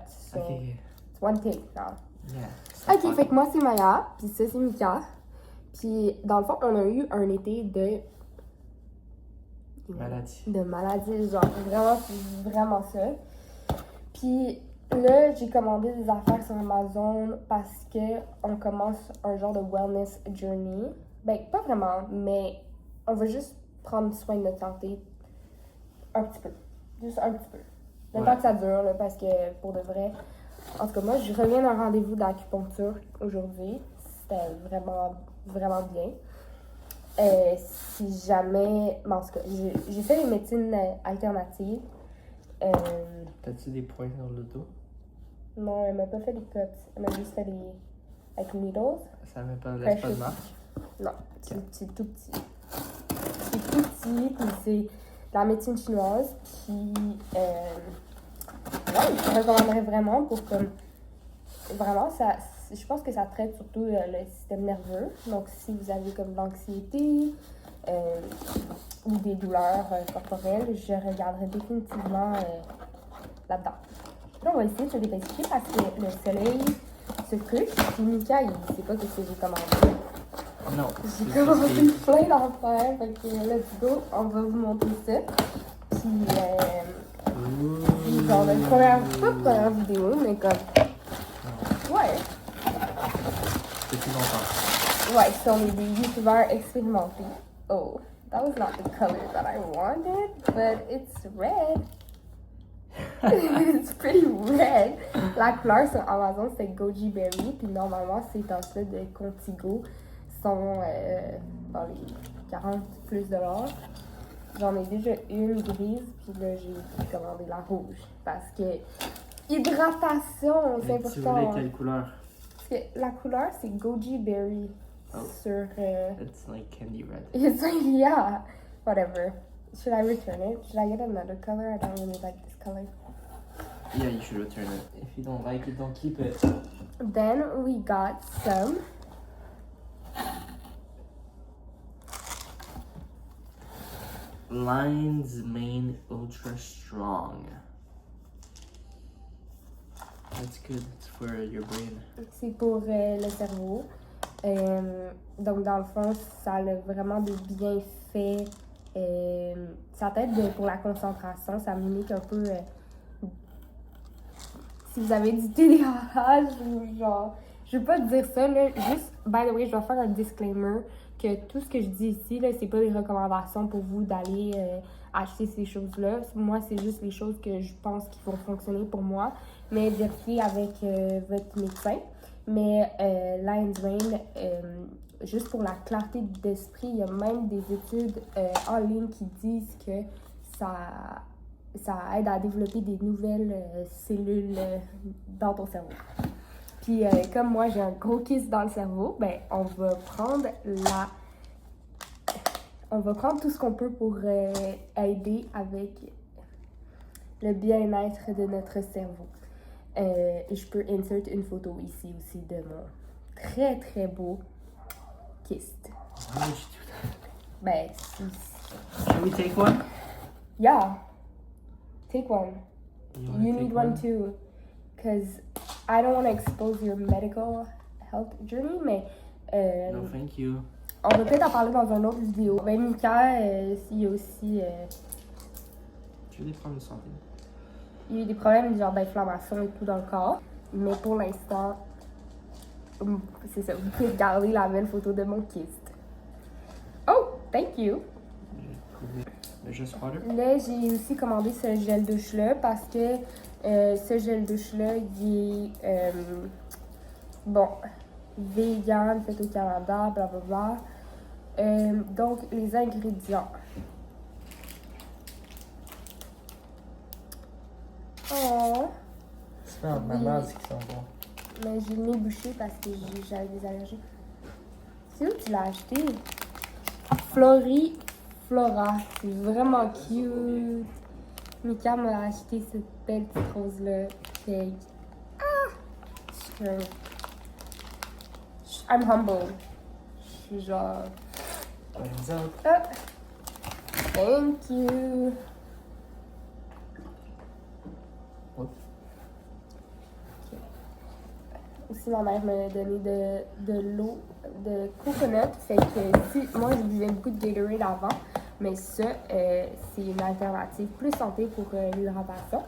So, Okay. it's one take now. Yeah. Ok, fait que moi c'est Maya, puis ça c'est Mika. Puis dans le fond, on a eu un été de maladie, genre vraiment ça. Puis là, j'ai commandé des affaires sur Amazon parce que on commence un genre de wellness journey. Ben, pas vraiment, mais on veut juste prendre soin de notre santé un petit peu. Juste un petit peu. Le temps que ça dure, là, parce que pour de vrai, en tout cas, moi, je reviens d'un rendez-vous d'acupuncture aujourd'hui. C'était vraiment bien. Si jamais... En tout cas, j'ai fait les médecines alternatives. T'as-tu des points dans le dos? Non, elle m'a pas fait les cups. Elle m'a juste fait les... avec needles. Ça laisse pas de marque? Non, c'est tout petit. C'est tout petit, puis c'est de la médecine chinoise. Puis, ouais, je te recommanderais vraiment pour comme... Vraiment, ça, je pense que ça traite surtout le système nerveux. Donc, si vous avez comme de l'anxiété ou des douleurs corporelles, je regarderai définitivement là-dedans. Là, on va essayer de se dépêcher parce que le soleil se couche. Puis Mika, il sait pas ce que j'ai commandé. Non. J'ai commandé plein d'affaires. Fait que let's go, on va vous montrer ça. Puis, genre, pas première vidéo, mais comme... Ouais. Depuis longtemps. Ouais, so on est des youtubeurs expérimentés. Oh, that was not the color that I wanted, but it's red. It's pretty red. La couleur sur Amazon, c'est Goji Berry, puis normalement, ces tasses-là de Contigo sont dans les 40 plus $. J'en ai déjà une grise, puis là, j'ai commandé la rouge, parce que hydratation, c'est important. Tu voulais quelle couleur? Parce que la couleur, c'est Goji Berry sur... It's like candy red. It's like, yeah, whatever. Should I return it? Should I get another color? I don't really like this color. Yeah, you should return it. If you don't like it, don't keep it. Then we got some Lion's Mane Ultra Strong. That's good. It's for your brain. C'est pour le cerveau. Donc, dans le fond, ça a vraiment des bienfaits. Ça t'aide pour la concentration. Ça mimique un peu... si vous avez du TDAH ou genre... Je veux pas te dire ça, là. Juste, by the way, je dois faire un disclaimer que tout ce que je dis ici, là, c'est pas des recommandations pour vous d'aller acheter ces choses-là. Moi, c'est juste les choses que je pense qui vont fonctionner pour moi. Mais vérifiez avec votre médecin. Mais Lion's Mane, juste pour la clarté d'esprit, il y a même des études en ligne qui disent que ça aide à développer des nouvelles cellules dans ton cerveau. Puis comme moi, j'ai un gros kiss dans le cerveau, ben on va prendre tout ce qu'on peut pour aider avec le bien-être de notre cerveau. Je peux insert une photo ici aussi de mon très très beau kyste. Why would you do that? Ben, Should we take one? yeah. Take one. You need take one too. Because I don't want to expose your medical health journey, mais... No, thank you. On va peut-être en parler dans une autre vidéo. Ben, Mika, il y a aussi... Tu veux des problèmes de santé? Il y a eu des problèmes genre d'inflammation et tout dans le corps. Mais pour l'instant, c'est ça. Vous pouvez regarder la belle photo de mon kyste. Oh, thank you! Le Just Water? Là, j'ai aussi commandé ce gel douche-là parce que ce gel douche-là, il est vegan, fait au Canada, blablabla. Donc, les ingrédients. Oh! C'est pas ma base qui sont bons. Mais j'ai le nez bouché parce que j'avais des allergies. C'est où tu l'as acheté? Flora. C'est vraiment cute. Mika m'a acheté cette belle petite rose-là. Sure. I'm humble. Je suis genre... Hands up. Ah. Thank you. What? aussi, ma mère m'a donné de l'eau de coconut. Fait que si moi, je buvais beaucoup de Gatorade avant, mais ça, c'est une alternative plus santé pour l'hydratation.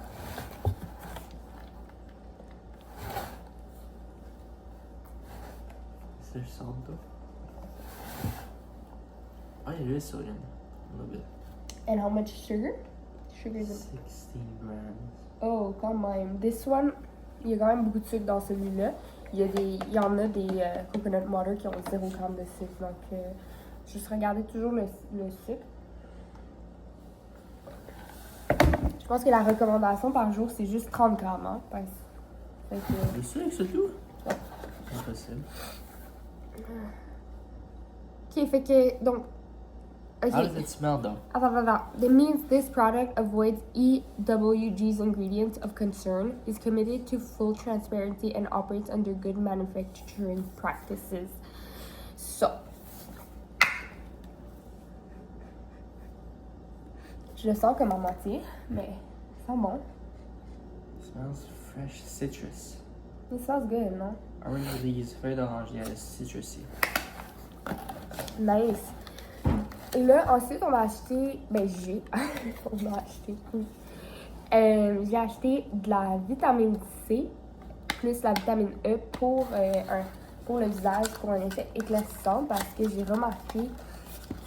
Is there salt though? Oh, yeah, there is sodium. A little bit. And how much sugar? Sugar is 16 grams. Oh, quand même. This one, il y a quand même beaucoup de sucre dans celui-là. Il y en a des coconut water qui ont 0 g de sucre. Donc, juste regardez toujours le sucre. Je pense que la recommandation par jour, c'est juste 30 grammes. Hein, fait que, Le sucre, c'est tout? Ouais. Impossible. Ok, fait que, donc... Okay. How does it smell though? Attends. That means this product avoids EWG's ingredients of concern, is committed to full transparency, and operates under good manufacturing practices. So, je le sens comme en moitié, mais ça sent bon. Smells fresh citrus. It smells good, non? Orange leaves, feuilles d'oranger, yeah, it's citrusy. Nice. Et là, ensuite, on va acheter... Ben, on va acheter... j'ai acheté de la vitamine C plus la vitamine E pour le visage, pour un effet éclaircissant, parce que j'ai remarqué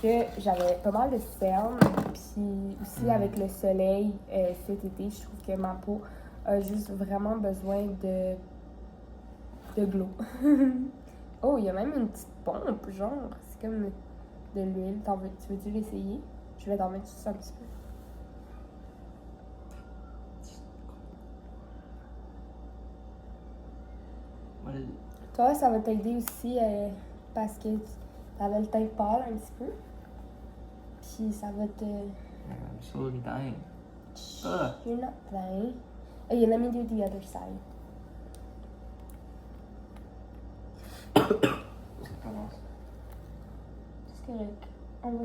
que j'avais pas mal de cernes. Puis aussi, avec le soleil cet été, je trouve que ma peau a juste vraiment besoin de glow. Oh, il y a même une petite pompe, genre. C'est comme... de l'huile. Tu veux-tu l'essayer? Je vais t'en mettre juste un petit peu. What is it? Toi, ça va t'aider aussi parce que t'avais le teint pâle un petit peu. Puis ça va te... Yeah, I'm slowly dying. Ugh. You're not dying. Okay, let me do the other side. Ça commence. C'est correct. On va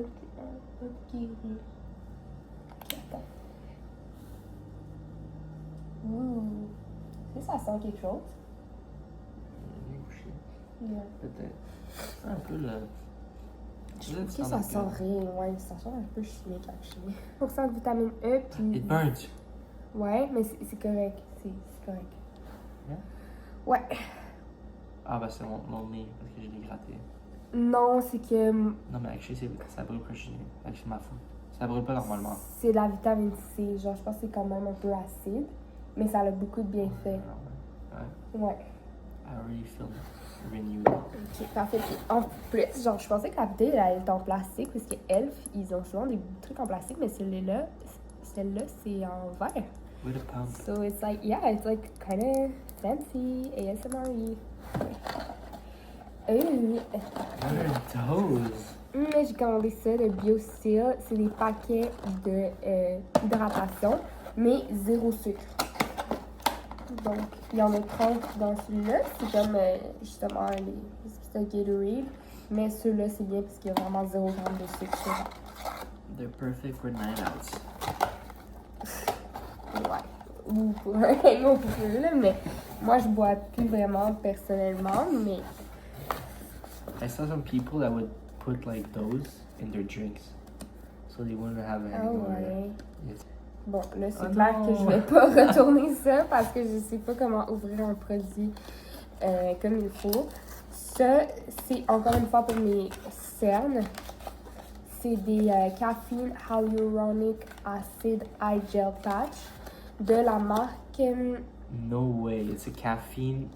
te guérir. Ok, attends. Ouh. Est-ce que ça sent quelque chose? Yeah. Peut-être. C'est un peu le... Je trouve que ça sent rien, ouais, ça sent un peu chimique, actually. Pour ça, de vitamine E, puis... It burns. Ouais, mais c'est correct, c'est correct. Yeah? Ouais. Ah, bah c'est mon nez, parce que je l'ai gratté. Non, c'est que... Non, mais actually, ça brûle pas chez nous. C'est ma faute. Ça brûle pas normalement. C'est la vitamine C, genre, je pense que c'est quand même un peu acide, mais ça a beaucoup de bienfaits. Ouais. Ouais. I already feel renewed. Ok, parfait. Puis en plus, genre, je pensais que la bouteille, elle était en plastique, parce que Elf, ils ont souvent des trucs en plastique, mais celle-là, c'est en verre. With a pump. So it's like, yeah, it's like kind of fancy, ASMR-y. What are those? Mais j'ai commandé ça de BioSteel. C'est des paquets d'hydratation, mais zéro sucre. Donc, il y en a 30 dans celui-là. C'est comme justement les espèces de Gatorade. Mais ceux-là, c'est bien parce qu'il y a vraiment 0 g de sucre. They're perfect for night outs. Ouais. Ou pour un hangover, là. Mais moi, je bois plus vraiment personnellement. Mais I saw some people that would put like those in their drinks. So they wouldn't have a hangover. ouais. Yes. Bon, là, c'est Oh clair non. que je vais pas retourner ça parce que je sais pas comment ouvrir un produit comme il faut. Ça, c'est encore une fois pour mes cernes. C'est des Caffeine Hyaluronic Acid Eye Gel Patch de la marque No way, it's a caffeine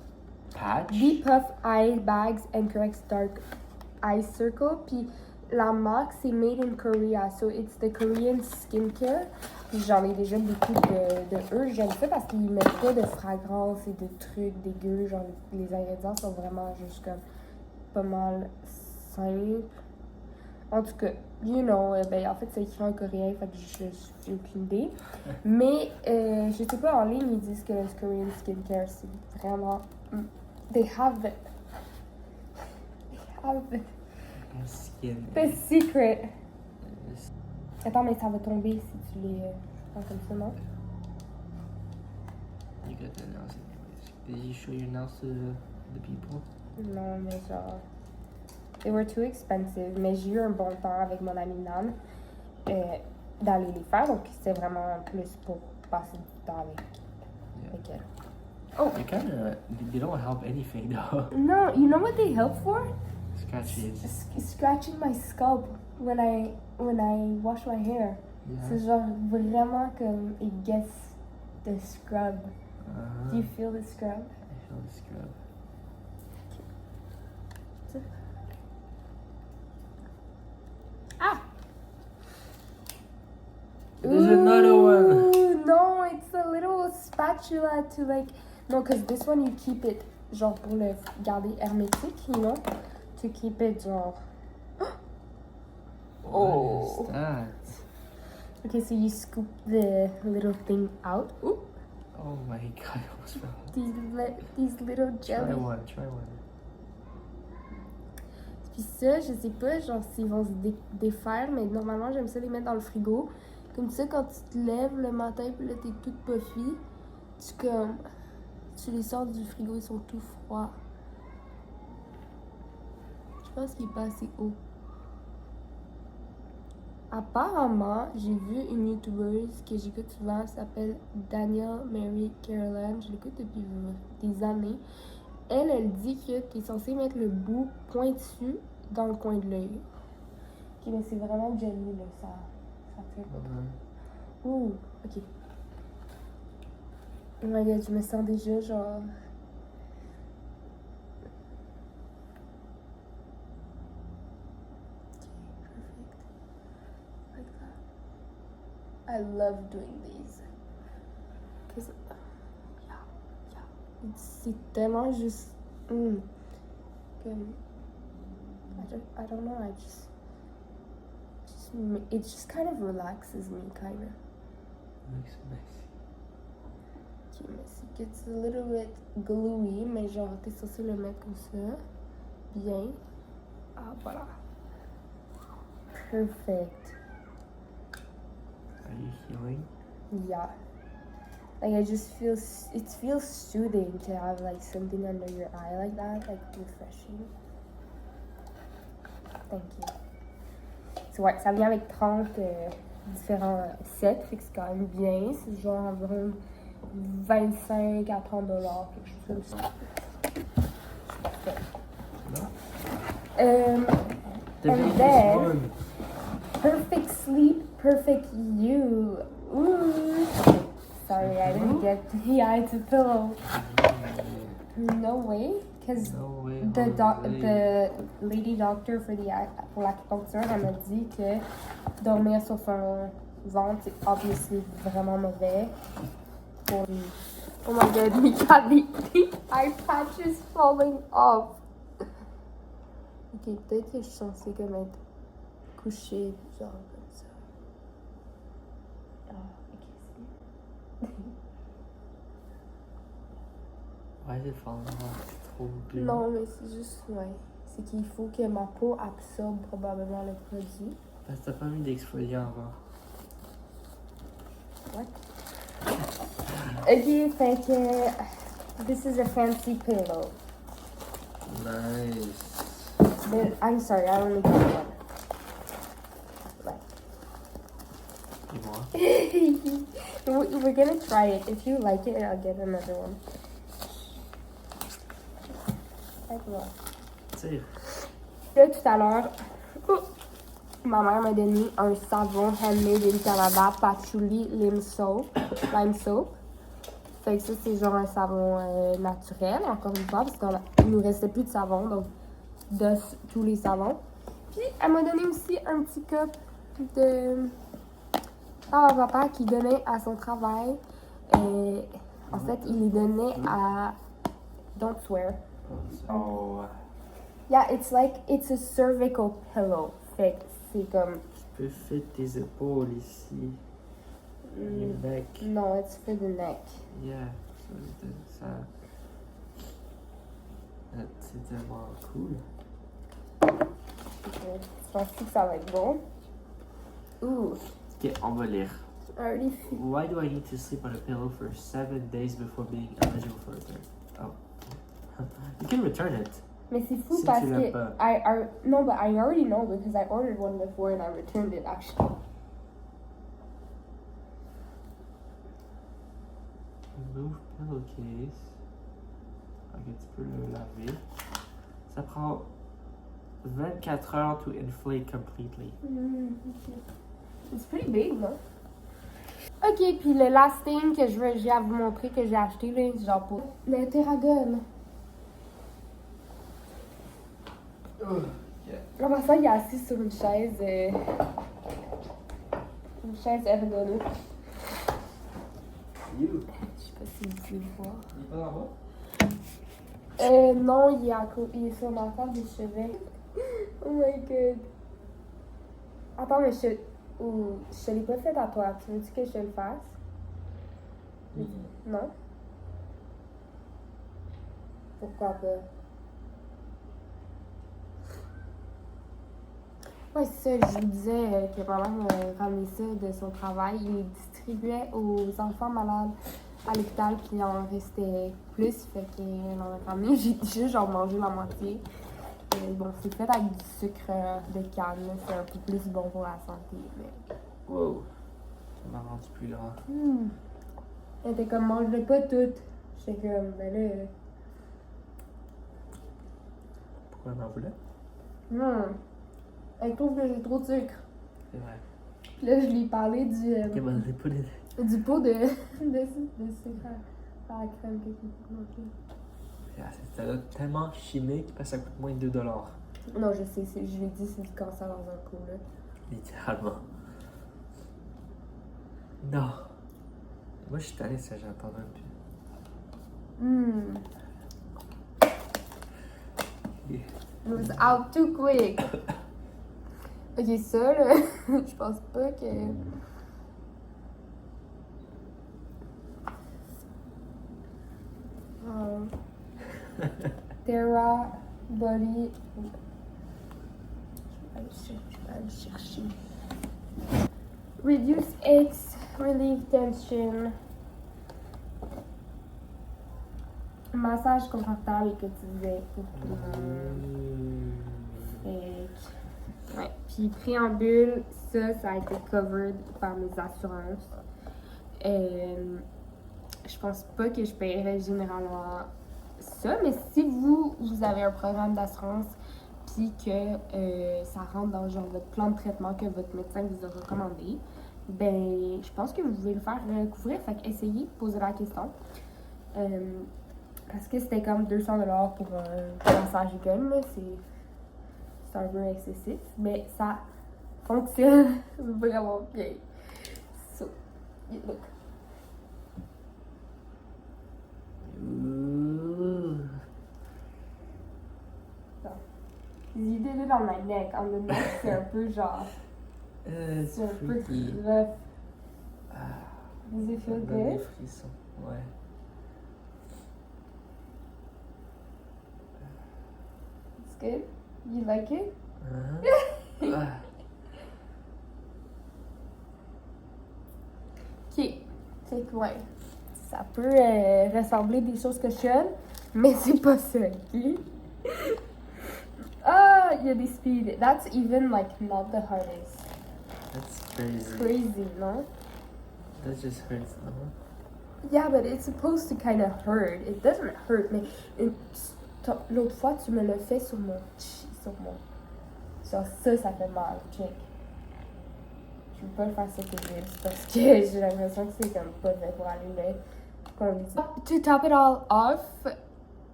patch? Depuff Eye Bags and Corrects Dark Eye Circle. Puis la marque, c'est Made in Korea. So it's the Korean skincare. Puis j'en ai déjà beaucoup de eux. J'aime ça parce qu'ils mettent pas de fragrance et de trucs dégueux. Genre, les ingrédients sont vraiment juste comme pas mal simples. En tout cas, you know, ben en fait, c'est écrit en coréen, fait que j'ai aucune idée. Mais, je sais pas, en ligne, ils disent que le Korean skincare, c'est vraiment... They have the Skin. the secret. Yes. Attends, mais ça va tomber si tu les prends comme ça, non? You got the nails anyways. Did you show your nails to the people? Non, mais genre. They were too expensive. Mais j'ai eu un bon temps avec mon amie Nan d'aller les faire. Donc, c'était vraiment plus pour passer du temps avec elle. Oh, they don't help anything though. No, you know what they help for? Scratches. Scratching my scalp when I wash my hair. Yeah. C'est genre vraiment comme it gets the scrub. Do you feel the scrub? I feel the scrub. Ah! There's another one. No, it's a little spatula to like. No, because this one you keep it genre pour le garder hermétique, you know? To keep it genre. What is that? Okay, so you scoop the little thing out. Ooh. Oh my god, I almost fell. These little jelly. Try one. Puis ça, je sais pas, genre s'ils vont se défaire, mais normalement j'aime ça les mettre dans le frigo. Comme ça, quand tu te lèves le matin, puis là t'es toute puffy, tu les sors du frigo, ils sont tout froids. Je pense qu'il est pas assez haut. Apparemment, j'ai vu une youtubeuse que j'écoute souvent, elle s'appelle Danielle Mary Carolan, je l'écoute depuis des années. Elle dit que tu es censé mettre le bout pointu dans le coin de l'œil. Ok, mais c'est vraiment jelly là, ça fait pas trop. Ouh, ok. Oh my god, je me sens déjà genre. I love doing these. Cause, yeah. C'est tellement juste. Comme. I don't know. It just kind of relaxes me, kind of. Looks messy. Okay, messy. It's a little bit gluey, mais genre, t'es censé le mettre comme ça. Bien. Ah, voilà. Perfect. Are you healing? Yeah. Like it feels soothing to have like something under your eye like that, like refreshing. Thank you. So ouais, ça vient avec 30 différents sets, fait que c'est quand même bien. C'est genre environ 25 à 30 $, quelque chose comme ça. And then, perfect sleep, perfect you. Ooh. Sorry, I didn't get. Yeah, it's a pillow. No way, because the lady doctor pour l'acupuncture, elle m'a dit que dormir sur son ventre, c'est obviously vraiment mauvais. Oh my god, Mika, the eye patch is falling off. Ok, peut-être que je suis censée comme être couchée, genre comme ça. Ah, ok, Why is it falling off? C'est trop bleu. Non, mais c'est juste, ouais. C'est qu'il faut que ma peau absorbe probablement le produit. Parce que t'as pas mis d'exfoliant avant. What? Ok, fait que this is a fancy pillow. Nice. But I'm sorry, I only got one. We're gonna try it. If you like it, I'll get another one. Tire. Là, tout à l'heure, ma mère m'a donné un savon handmade in Canada, Patchouli Lime Soap. Fait que ça, c'est genre un savon naturel, encore une fois, parce qu'il nous restait plus de savon, donc d'os tous les savons. Puis, elle m'a donné aussi un petit cup de papa qui donnait à son travail. En fait, il les donnait à Don't Swear. Oh. Yeah, it's a cervical pillow. Fait que c'est comme. Tu peux faire tes épaules ici. Your neck. No, it's for the neck. Yeah. Ça. C'est tellement cool. Okay. Je pense que ça va être bon. Ooh. Ok, on va lire. I already feel. Why do I need to sleep on a pillow for 7 days before being eligible for a third? Oh. You can return it. Mais c'est fou Si parce tu l'aimes que pas. no, but I already know because I ordered one before and I returned it actually. Remove pillowcase. Ok, tu peux le laver. Ça prend 24 heures to inflate completely. Okay. It's pretty big, non? Ok, puis le last thing que j'ai à vous montrer que j'ai acheté, là, c'est genre pour le Terragon. Comment ça, il est assis sur une chaise ergonomique. You. Je sais pas si vous pouvez le voir. Il est pas en bas? Non, il est sur ma table de chevet. Oh my god. Attends, mais je te l'ai pas fait à toi. Tu veux-tu que je te le fasse? Non? Pourquoi pas? Ouais, c'est ça, je vous disais que pendant ramenait ça de son travail, il les distribuait aux enfants malades à l'hôpital, puis il en restait plus, fait qu'il en a ramené. J'ai juste genre mangé la moitié. Bon, c'est fait avec du sucre de canne, là, c'est un peu plus bon pour la santé. Mais... Wow. Ça m'a rendu plus grand. Elle était comme, mange-le pas tout. J'étais comme, ben là. Pourquoi on en voulait? Non. Elle trouve que j'ai trop de sucre. C'est vrai. Puis là, je lui ai parlé Ok, ben, c'est pas des... du pot de sucre à la crème que j'ai manqué. C'était tellement chimique parce que ça coûte moins de 2$. Non, je sais, je lui ai dit c'est du cancer dans un coup, là. Littéralement. Non. Moi, je suis tanné ça, j'entends même plus. It was out too quick. Ok, ça, là, je pense pas que... Terra Body... Je vais aller chercher. Reduce aches, relieve tension. Massage confortable que tu disais pour tout le monde. Ouais. Puis préambule, ça a été covered par mes assurances. Je pense pas que je paierais généralement ça, mais si vous avez un programme d'assurance puis que ça rentre dans genre votre plan de traitement que votre médecin vous a recommandé, ben je pense que vous pouvez le faire couvrir. Fait qu'essayez, posez la question. Parce que c'était comme 200$ pour un massage gun, là, c'est un peu excessif, mais ça fonctionne vraiment bien. So, look. You did it on my neck. On the neck, c'est un peu genre. C'est un peu rough. Does it feel good? Des frissons, ouais. It's good? You like it? Ok. C'est que ouais. Ça peut ressembler des choses que je sonne, mais c'est pas ça, ok? Ah, il y a des speeds. That's even like not the hardest. That's crazy. Crazy, no? That just hurts, no? Yeah, but it's supposed to kind of hurt. It doesn't hurt, mais l'autre fois, tu me l'as fait sur mon... Genre ça fait mal, check. Je veux pas le faire sur tes lips parce que j'ai l'impression que c'est comme pas fait pour aller là. To top it all off,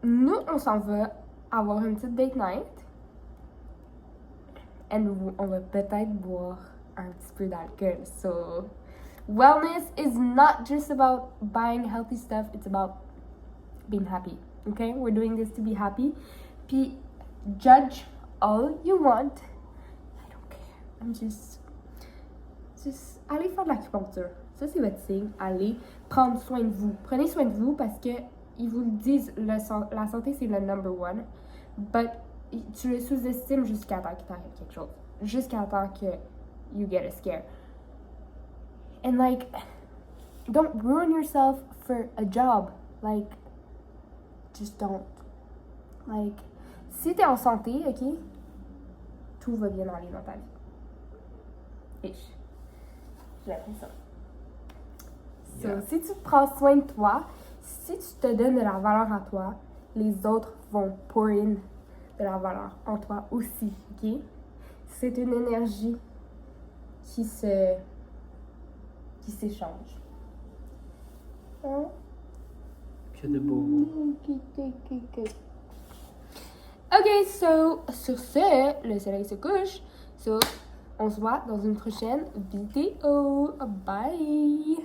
nous, on s'en va avoir une petite date night. Et on va peut-être boire un petit peu d'alcool. So, wellness is not just about buying healthy stuff, it's about being happy. Okay? We're doing this to be happy. Puis, judge all you want. I don't care. I'm just allez faire de l'acupuncture. Ça, c'est votre signe. Allez prendre soin de vous. Prenez soin de vous parce que ils vous le disent, la santé, c'est le number one. But tu le sous-estimes jusqu'à temps qu'il t'arrive quelque chose. Jusqu'à temps que you get a scare. And like, don't ruin yourself for a job. Like, just don't. Like, si t'es en santé, ok, tout va bien aller dans ta vie. Ish. J'ai l'impression. Yeah. So, si tu prends soin de toi, si tu te donnes de la valeur à toi, les autres vont pour in de la valeur en toi aussi, ok? C'est une énergie qui s'échange. Hein? Que de beaux mots. Ok, so, sur ce, le soleil se couche. So, on se voit dans une prochaine vidéo. Bye!